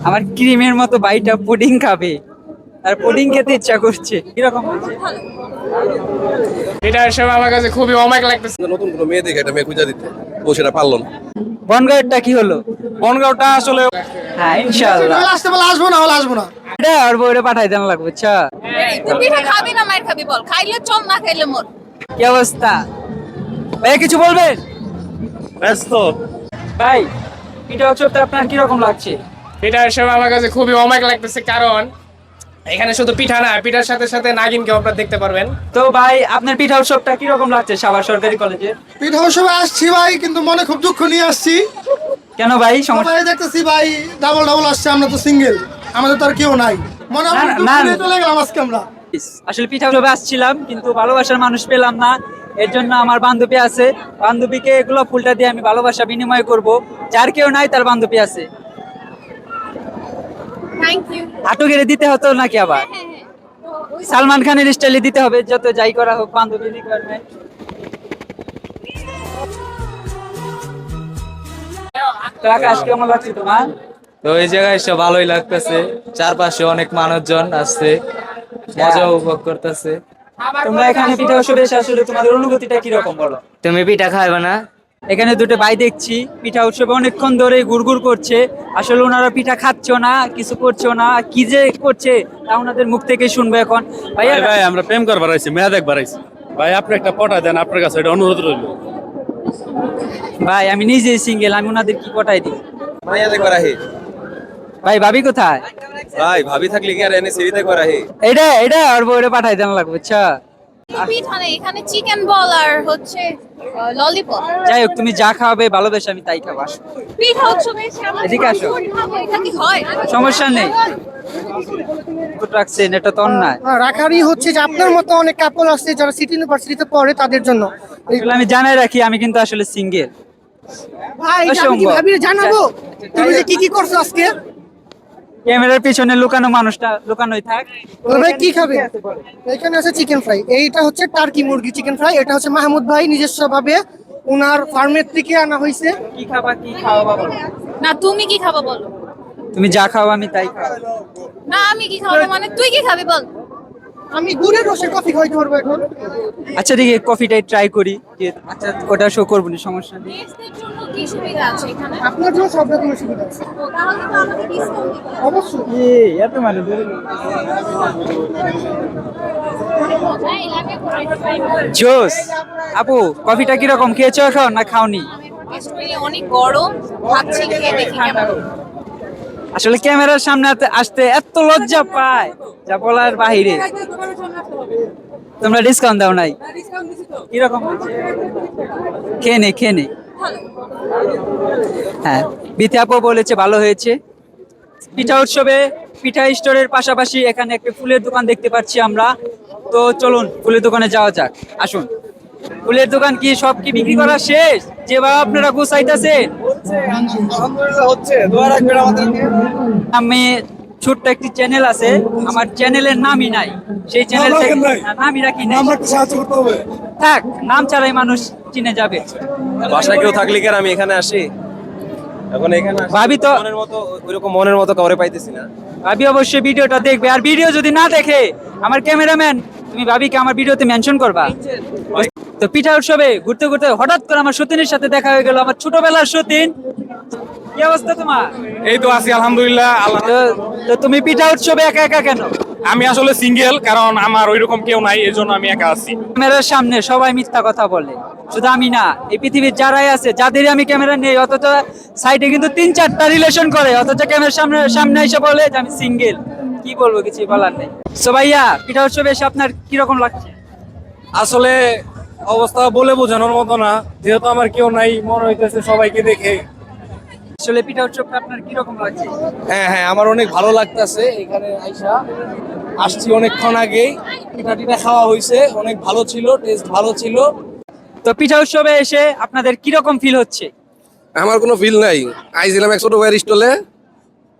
আমার ক্রিমের মতো বাইটা পুডিং খাবে, আর পুডিং খেতে ইচ্ছা করছে। কিরকম হচ্ছে? এটা হিসেবে আমার কাছে খুবই অবাক লাগতেছে। নতুন কোনো মেয়ে দেখে একটা মেয়ে খুঁজে দিতে, ও সেটা পারলো না। বনগাঁওটা কি হলো? বনগাঁওটা আসলে হ্যাঁ ইনশাআল্লাহ আসতে বলে আসবো না, হলে আসবো না। এটা আর বউরে পাঠাই দেন লাগবে। আচ্ছা তুই পিঠা খাবি না মায়ের খাবি বল? খাইলে চল, না খাইলে মর। কি অবস্থা ভাই, কিছু বলবেন? ব্যস্ত ভাই পিঠা উৎসবটা আপনার কিরকম লাগছে? এটা হিসেবে আমার কাছে খুবই অবাক লাগতেছে, কারণ এখানে শুধু পিঠা না, পিঠার সাথে সাথে নাগিনকেও আপনারা দেখতে পারবেন। তো ভাই আপনার পিঠা উৎসবটা কিরকম লাগছে সাভার সরকারি কলেজে? পিঠা উৎসবে আসছি ভাই, কিন্তু মনে খুব দুঃখ নিয়ে আসছি। কেন ভাই, সমস্যা? সবাই দেখতেছি ভাই ডাবল ডাবল আসছে, আমরা তো সিঙ্গেল, আমাদের তো আর কেউ নাই। মনে হয় না, দুঃখ না। নিয়ে চলে গেলাম আজকে আমরা। আসলে পিঠা উৎসবে আসছিলাম কিন্তু ভালোবাসার মানুষ পেলাম না। এর জন্য আমার বান্ধবী আছে, বান্ধবীকে এগুলো ফুলটা দিয়ে আমি ভালোবাসা বিনিময় করব। যার কেউ নাই তার বান্ধবী আছে। Thank you. হাঁটু গেড়ে দিতে হতো নাকি আবার? সালমান খানের স্টাইলে দিতে হবে, যত যাই করা হোক বান্ধবী রিকোয়ারমেন্ট। তো আকাশ কেমন লাগছে তোমার? তো এই জায়গায় এসে ভালোই লাগতেছে, চারপাশে অনেক মানুষজন আসছে, মজা উপভোগ করতেছে। তোমরা এখানে পিঠা উৎসবে এসে আসলে তোমাদের অনুভূতিটা কিরকম বলো? তুমি পিঠা খাইবে না? এখানে দুটো ভাই দেখছি পিঠা উৎসবে অনেকক্ষণ ধরে গুড়গুড় করছে। আসলে ওনারা পিঠা খাচ্ছেও না, কিছু করছেও না, কি যে করছে তা ওনাদের মুখ থেকে শুনবো এখন। ভাইয়া ভাই আমরা প্রেম করবার আইছি, মেয়া দেখবার আইছি। ভাই আপনি একটা পটা দেন, আপনার কাছে এটা অনুরোধ রইল। ভাই আমি নিজেই সিঙ্গেল, আমি ওনাদের কি পটাই দিই? মেয়া দেখবার আহি ভাই ভাবি কোথায়? ভাই, ভাবি থাকলে কি আর এনে সিঁড়ি দেখবার আহি? এটা আর বউরে পাঠাই দেন লাগবে। আচ্ছা পিঠা নেই এখানে, চিকেন বল আর হচ্ছে ললিপপ। যাই হোক, তুমি যা খাওয়াবে ভালোবেসে আমি তাই খাবো। আসো। পিঠা উৎসবে এসে আমরা এদিকে আসো। ফুড খাবো, এটা কি হয়? সমস্যা নেই, ফুট রাখছেন, এটা তো অন্যায়। রাখারই হচ্ছে যে আপনার মতো অনেক কাপল আসছে যারা সিটি ইউনিভার্সিটিতে পড়ে, তাদের জন্য। এগুলো আমি জানাই রাখি, আমি কিন্তু আসলে সিঙ্গেল। ভাই এটা আমি কি ভাবি জানাবো তুমি যে কি কি করছো আজকে? ক্যামেরার পিছনে লুকানো মানুষটা লুকানোই থাক। বলো ভাই কি খাবে? এখানে আছে চিকেন ফ্রাই, এইটা হচ্ছে টার্কি মুরগি চিকেন ফ্রাই, এটা হচ্ছে মাহমুদ ভাই নিজস্ব ভাবে ওনার ফার্মের থেকে আনা হয়েছে। কি খাবা, কি খাওয়াবা বলো? না তুমি কি খাবো বলো? তুমি যা খাও আমি তাই খাও। না আমি কি খাবো মানে তুই কি খাবি বল? আমি গুড়ের রসের কফি খাইতে পারবো এখন। আচ্ছা দেখি কফিটাই ট্রাই করি। আচ্ছা ওটা শো করবো না, সমস্যা নেই। গেস্টদের জন্য কি সুবিধা আছে এখানে? আপনার জন্য সব রকমের সুবিধা আছে তাহলে তো আমাকে ডিসকাউন্ট দিতে হবে। অবশ্যই। এত মানে হ্যাঁ, এলাকায় করে জোস। আপু কফিটা কিরকম, খেয়েছো এখন না খাওনি? টেস্ট করলে অনেক গরম, ভাবছি খেয়ে দেখি কেমন। আসলে ক্যামেরার সামনে আসতে এত লজ্জা পায় যা বলার বাহিরে। তোমরা ডিসকাউন্ট দাও নাই? কিরকম হয়েছে? খেয়ে নে, খেয়ে নে। হ্যাঁ, বিথি আপু বলেছে ভালো হয়েছে। পিঠা উৎসবে পিঠা স্টোরের পাশাপাশি এখানে একটা ফুলের দোকান দেখতে পাচ্ছি আমরা। তো চলুন ফুলের দোকানে যাওয়া যাক, আসুন। ফুলের দোকান কি সব কি বিক্রি করা শেষ? যেভাবে আপনারা গুছাইতেছেন, আলহামদুলিল্লাহ হচ্ছে, দোয়া রাখবেন আমাদেরকে। আমি ছোট্ট একটি চ্যানেল আছে, আমার চ্যানেলের নামই নাই। সেই চ্যানেল থেকে নামই রাখি নাই। একটু সাহায্য করতে হবে। থাক, নাম ছাড়াই মানুষ চিনে যাবে। বাসায় কেউ থাকলে কি আর আমি এখানে আসি? এখন এখানে আসি, ভাবি তো- মনের মতো ওইরকম মনের মতো কাউরে পাইতেছি না। ভাবি অবশ্যই ভিডিওটা দেখবে, আর ভিডিও যদি না দেখে আমার ক্যামেরাম্যান তুমি ভাবিকে আমার ভিডিওতে মেনশন করবা। তো পিঠা উৎসবে ঘুরতে ঘুরতে হঠাৎ করে আমার সতীনের সাথে দেখা হয়ে গেল, আমার ছোটবেলার সতীন। কি অবস্থা তোমার? এই তো আছি আলহামদুলিল্লাহ। তো তুমি পিঠা উৎসবে একা একা কেন? আমি আসলে সিঙ্গেল, কারণ আমার ওইরকম কেউ নাই, এর জন্য আমি একা আছি। ক্যামেরার সামনে সবাই মিথ্যা কথা বলে, শুধু আমি না, এই পৃথিবীর যারাই আছে যাদেরই আমি ক্যামেরা নেই, অথচ সাইডে কিন্তু 3-4টা রিলেশন করে, অথচ ক্যামেরার সামনে সামনে এসে বলে যে আমি সিঙ্গেল। কি বলবো, কিছু বলার নেই। সো ভাইয়া পিঠা উৎসবে এসে আপনার কিরকম লাগছে? আসলে অবস্থা বলে বোঝানোর মতো না, যেহেতু আমার কেউ নাই, মনে হইতেছে সবাইকে দেখে। আসলে পিঠা উৎসবটা আপনার কিরকম লাগছে? হ্যাঁ হ্যাঁ, আমার অনেক ভালো লাগতেছে। এখানে আসছি অনেকক্ষণ আগেই, পিঠা টিঠা খাওয়া হয়েছে, অনেক ভালো ছিল, টেস্ট ভালো ছিল। তো পিঠা উৎসবে এসে আপনাদের কিরকম ফিল হচ্ছে? আমার কোনো ফিল নাই। আইছিলাম এক ছোট ভাইয়ের স্টলে,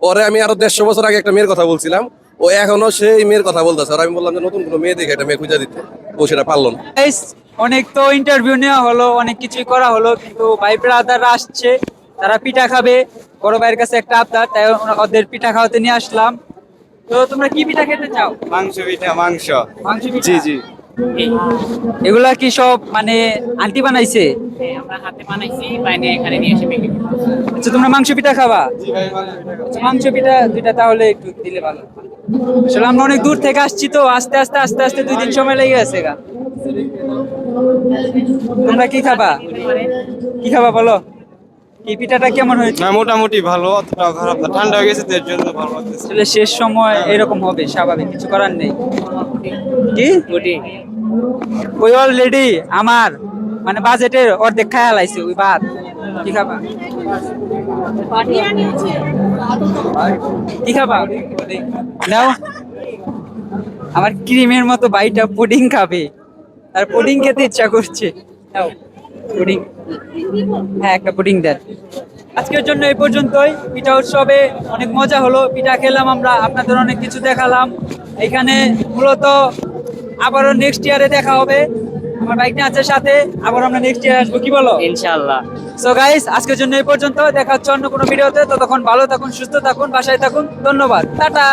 পরে আমি আরো 150 বছর আগে একটা মেয়ের কথা বলছিলাম, ও এখনো সেই মেয়ের কথা বলতেছে। আর আমি বললাম যে নতুন কোনো মেয়ে দেখে একটা মেয়ে খুঁজে দিতে, ও সেটা পারলো না। Guys, অনেক তো ইন্টারভিউ নেওয়া হলো, অনেক কিছুই করা হলো, কিন্তু ভাই ব্রাদাররা আসছে, তারা পিঠা খাবে, বড় ভাইয়ের কাছে একটা আবদার, তাই ওদের পিঠা খাওয়াতে নিয়ে আসলাম। তো তোমরা কি পিঠা খেতে চাও? মাংস পিঠা মাংস। মাংস পিঠা? জি জি। এগুলা কি সব মানে আন্টি বানাইছে? আমরা হাতে বানাইছি, বাইরে এখানে নিয়ে এসে বিক্রি করি। আচ্ছা, তোমরা মাংস পিঠা খাবা? আচ্ছা, মাংস পিঠা দুইটা তাহলে একটু দিলে ভালো। আসলে আমরা অনেক দূর থেকে আসছি তো, আস্তে আস্তে আস্তে আস্তে 2 দিন সময় লেগে গেছে গা। তোমরা কি খাবা? কি খাবা বলো? এই পিঠাটা কেমন হয়েছে? না মোটামুটি ভালো, অতটা খারাপ না, ঠান্ডা হয়ে গেছে তো এর জন্য ভালো লাগতেছে। আসলে শেষ সময় এরকম হবে, স্বাভাবিক, কিছু করার নেই। কি ওই অলরেডি আমার মানে বাজেটের অর্ধেক খায়া লাইছে ওই ভাত। কি খাবা? কি খাবা? নাও, আমার ক্রিমের মতো ভাইটা পুডিং খাবে, আর পুডিং খেতে ইচ্ছা করছে। নাও পুডিং, হ্যাঁ একটা পুডিং দেন। আজকের জন্য এই পর্যন্তই। পিঠা উৎসবে অনেক মজা হলো, পিঠা খেলাম আমরা, আপনাদের অনেক কিছু দেখালাম। এখানে মূলত আবারও নেক্সট ইয়ারে দেখা হবে, আমার বাইক নিয়ে আছে সাথে, আবার আমরা নেক্সট ইয়ার আসবো, কি বলো? ইনশাআল্লাহ। সো গাইস, আজকের জন্য এই পর্যন্ত, দেখা হচ্ছে অন্য কোনো ভিডিওতে। ততক্ষণ ভালো থাকুন, সুস্থ থাকুন, বাসায় থাকুন, ধন্যবাদ, টাটা।